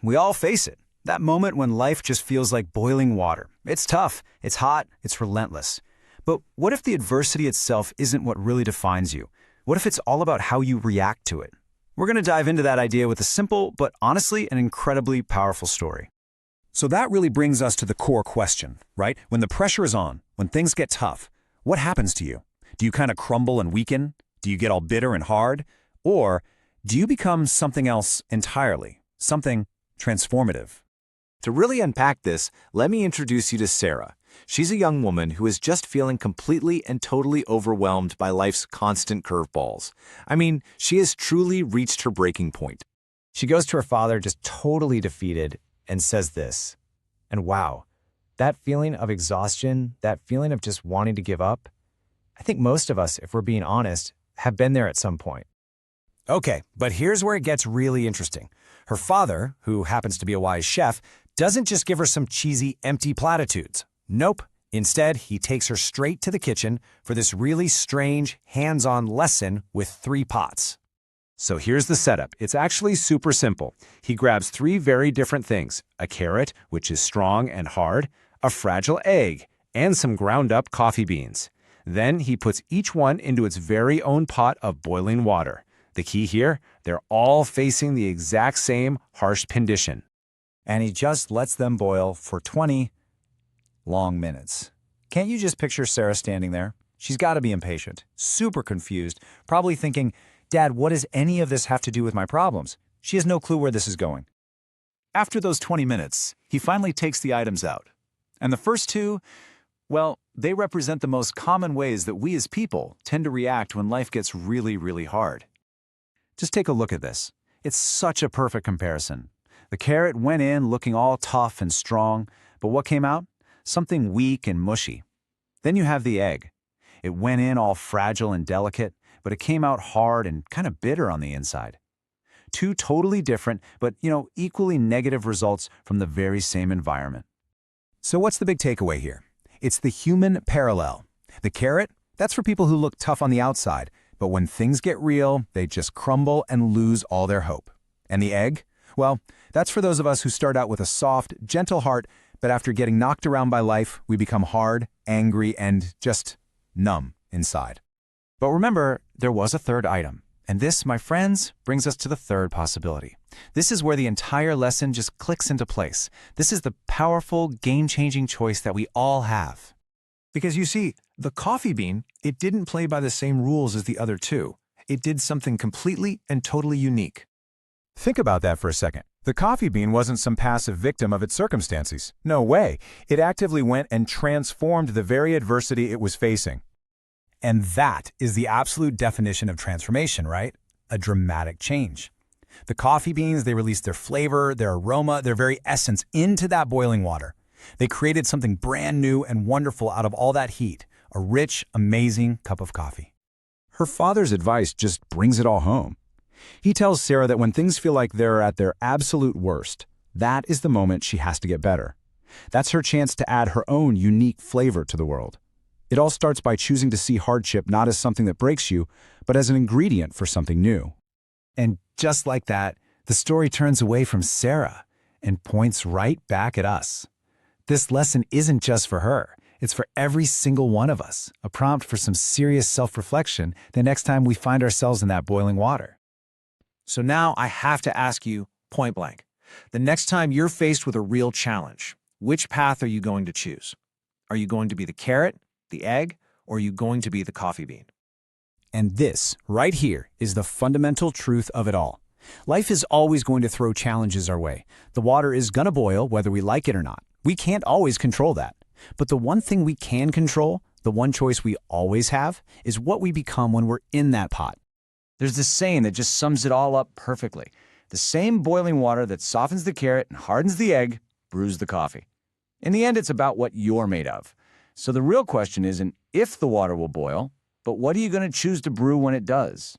We all face it. That moment when life just feels like boiling water. It's tough, it's hot, it's relentless. But what if the adversity itself isn't what really defines you? What if it's all about how you react to it? We're going to dive into that idea with a simple, but honestly, an incredibly powerful story. So that really brings us to the core question, right? When the pressure is on, when things get tough, what happens to you? Do you kind of crumble and weaken? Do you get all bitter and hard? Or do you become something else entirely, something transformative? To really unpack this, let me introduce you to Sarah. She's a young woman who is just feeling completely and totally overwhelmed by life's constant curveballs. I mean, she has truly reached her breaking point. She goes to her father just totally defeated and says this. And wow, that feeling of exhaustion, that feeling of just wanting to give up, I think most of us, if we're being honest, have been there at some point. Okay, but here's where it gets really interesting. Her father, who happens to be a wise chef, doesn't just give her some cheesy, empty platitudes. Nope. Instead, he takes her straight to the kitchen for this really strange, hands-on lesson with 3 pots. So here's the setup. It's actually super simple. He grabs 3 very different things: a carrot, which is strong and hard, a fragile egg, and some ground-up coffee beans. Then he puts each one into its very own pot of boiling water. The key here, they're all facing the exact same harsh condition. And he just lets them boil for 20 long minutes. Can't you just picture Sarah standing there? She's got to be impatient, super confused, probably thinking, Dad, what does any of this have to do with my problems? She has no clue where this is going. After those 20 minutes, he finally takes the items out. And the first 2, well, they represent the most common ways that we as people tend to react when life gets really, really hard. Just take a look at this. It's such a perfect comparison. The carrot went in looking all tough and strong, but what came out? Something weak and mushy. Then you have the egg. It went in all fragile and delicate, but it came out hard and kind of bitter on the inside. 2 totally different, but equally negative results from the very same environment. So what's the big takeaway here? It's the human parallel. The carrot, that's for people who look tough on the outside, but when things get real, they just crumble and lose all their hope. And the egg? Well, that's for those of us who start out with a soft, gentle heart, but after getting knocked around by life, we become hard, angry, and just numb inside. But remember, there was a third item. And this, my friends, brings us to the third possibility. This is where the entire lesson just clicks into place. This is the powerful, game-changing choice that we all have. Because you see, the coffee bean, it didn't play by the same rules as the other 2. It did something completely and totally unique. Think about that for a second. The coffee bean wasn't some passive victim of its circumstances. No way. It actively went and transformed the very adversity it was facing. And that is the absolute definition of transformation, right? A dramatic change. The coffee beans, they released their flavor, their aroma, their very essence into that boiling water. They created something brand new and wonderful out of all that heat, a rich, amazing cup of coffee. Her father's advice just brings it all home. He tells Sarah that when things feel like they're at their absolute worst, that is the moment she has to get better. That's her chance to add her own unique flavor to the world. It all starts by choosing to see hardship not as something that breaks you, but as an ingredient for something new. And just like that, the story turns away from Sarah and points right back at us. This lesson isn't just for her. It's for every single one of us, a prompt for some serious self-reflection the next time we find ourselves in that boiling water. So now I have to ask you, point blank, the next time you're faced with a real challenge, which path are you going to choose? Are you going to be the carrot, the egg, or are you going to be the coffee bean? And this, right here, is the fundamental truth of it all. Life is always going to throw challenges our way. The water is going to boil whether we like it or not. We can't always control that. But the one thing we can control, the one choice we always have, is what we become when we're in that pot. There's this saying that just sums it all up perfectly. The same boiling water that softens the carrot and hardens the egg brews the coffee. In the end, it's about what you're made of. So the real question isn't if the water will boil, but what are you going to choose to brew when it does?